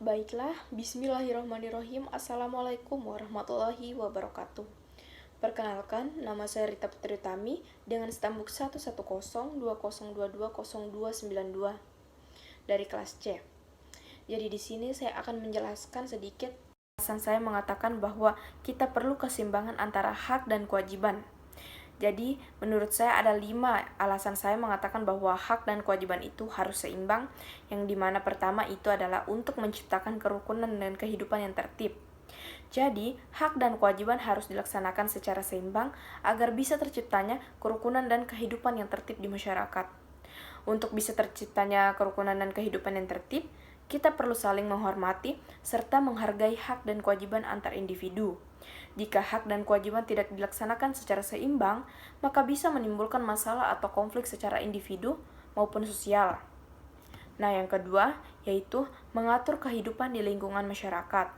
Baiklah, bismillahirrahmanirrahim. Assalamualaikum warahmatullahi wabarakatuh. Perkenalkan, nama saya Rita Putri Utami dengan stambuk 11020220292 dari kelas C. Jadi di sini saya akan menjelaskan sedikit alasan saya mengatakan bahwa kita perlu keseimbangan antara hak dan kewajiban. Jadi, menurut saya ada 5 alasan saya mengatakan bahwa hak dan kewajiban itu harus seimbang, yang dimana pertama itu adalah untuk menciptakan kerukunan dan kehidupan yang tertib. Jadi, hak dan kewajiban harus dilaksanakan secara seimbang agar bisa terciptanya kerukunan dan kehidupan yang tertib di masyarakat. Untuk bisa terciptanya kerukunan dan kehidupan yang tertib, kita perlu saling menghormati serta menghargai hak dan kewajiban antar individu. Jika hak dan kewajiban tidak dilaksanakan secara seimbang, maka bisa menimbulkan masalah atau konflik secara individu maupun sosial. Nah, yang kedua yaitu mengatur kehidupan di lingkungan masyarakat.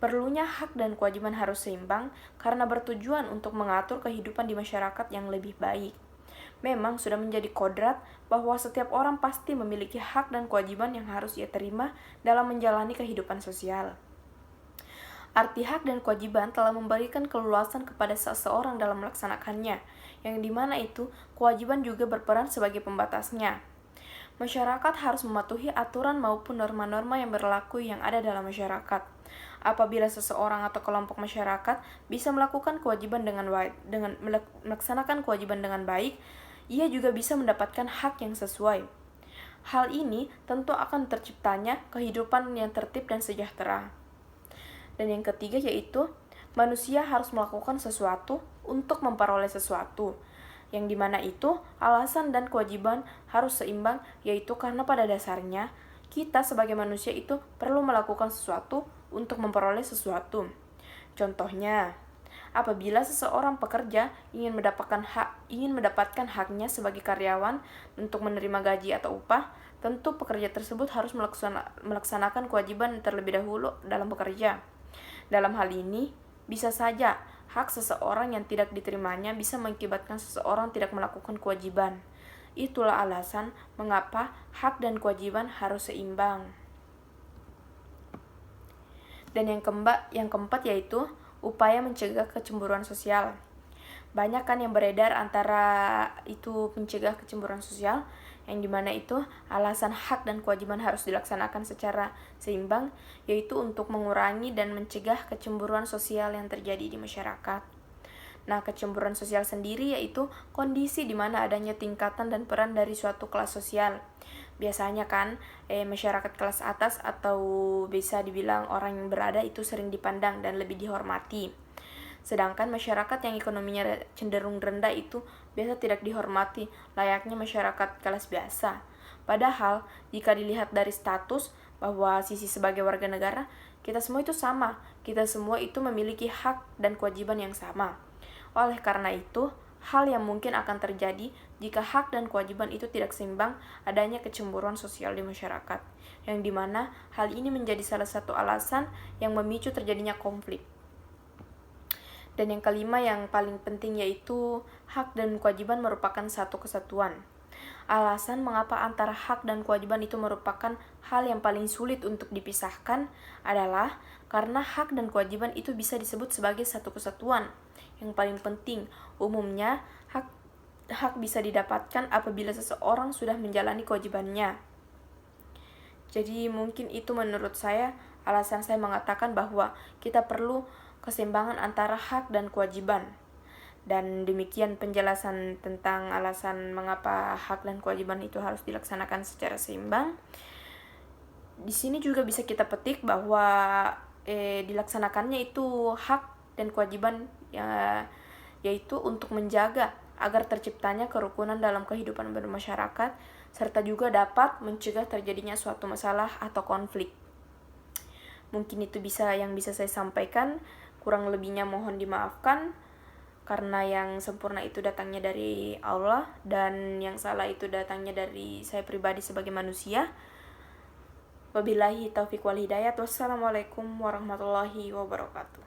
Perlunya hak dan kewajiban harus seimbang karena bertujuan untuk mengatur kehidupan di masyarakat yang lebih baik. Memang sudah menjadi kodrat bahwa setiap orang pasti memiliki hak dan kewajiban yang harus ia terima dalam menjalani kehidupan sosial. Arti hak dan kewajiban telah memberikan keleluasan kepada seseorang dalam melaksanakannya, yang dimana itu kewajiban juga berperan sebagai pembatasnya. Masyarakat harus mematuhi aturan maupun norma-norma yang berlaku yang ada dalam masyarakat. Apabila seseorang atau kelompok masyarakat bisa melakukan kewajiban melaksanakan kewajiban dengan baik, ia juga bisa mendapatkan hak yang sesuai. Hal ini tentu akan terciptanya kehidupan yang tertib dan sejahtera. Dan yang ketiga yaitu manusia harus melakukan sesuatu untuk memperoleh sesuatu, yang dimana itu alasan dan kewajiban harus seimbang, yaitu karena pada dasarnya kita sebagai manusia itu perlu melakukan sesuatu untuk memperoleh sesuatu. Contohnya, apabila seseorang pekerja ingin mendapatkan haknya sebagai karyawan untuk menerima gaji atau upah, tentu pekerja tersebut harus melaksanakan kewajiban terlebih dahulu dalam bekerja. Dalam hal ini, bisa saja hak seseorang yang tidak diterimanya bisa mengakibatkan seseorang tidak melakukan kewajiban. Itulah alasan mengapa hak dan kewajiban harus seimbang. Dan yang keempat yaitu upaya mencegah kecemburuan sosial. Banyak kan yang beredar antara itu mencegah kecemburuan sosial, yang dimana itu alasan hak dan kewajiban harus dilaksanakan secara seimbang, yaitu untuk mengurangi dan mencegah kecemburuan sosial yang terjadi di masyarakat. Nah, kecemburuan sosial sendiri yaitu kondisi di mana adanya tingkatan dan peran dari suatu kelas sosial. Biasanya kan masyarakat kelas atas atau bisa dibilang orang yang berada itu sering dipandang dan lebih dihormati. Sedangkan masyarakat yang ekonominya cenderung rendah itu biasa tidak dihormati layaknya masyarakat kelas biasa. Padahal, jika dilihat dari status bahwa sisi sebagai warga negara, kita semua itu sama. Kita semua itu memiliki hak dan kewajiban yang sama. Oleh karena itu, hal yang mungkin akan terjadi jika hak dan kewajiban itu tidak seimbang, adanya kecemburuan sosial di masyarakat, yang dimana hal ini menjadi salah satu alasan yang memicu terjadinya konflik. Dan yang kelima yang paling penting yaitu hak dan kewajiban merupakan satu kesatuan. Alasan mengapa antara hak dan kewajiban itu merupakan hal yang paling sulit untuk dipisahkan adalah karena hak dan kewajiban itu bisa disebut sebagai satu kesatuan. Yang paling penting, umumnya hak bisa didapatkan apabila seseorang sudah menjalani kewajibannya. Jadi mungkin itu menurut saya alasan saya mengatakan bahwa kita perlu keseimbangan antara hak dan kewajiban. Dan demikian penjelasan tentang alasan mengapa hak dan kewajiban itu harus dilaksanakan secara seimbang. Di sini juga bisa kita petik bahwa dilaksanakannya itu hak dan kewajiban yaitu untuk menjaga agar terciptanya kerukunan dalam kehidupan bermasyarakat, serta juga dapat mencegah terjadinya suatu masalah atau konflik. Mungkin itu yang bisa saya sampaikan. Kurang lebihnya mohon dimaafkan, karena yang sempurna itu datangnya dari Allah dan yang salah itu datangnya dari saya pribadi sebagai manusia. Wabillahi taufiq wal hidayah. Wassalamualaikum warahmatullahi wabarakatuh.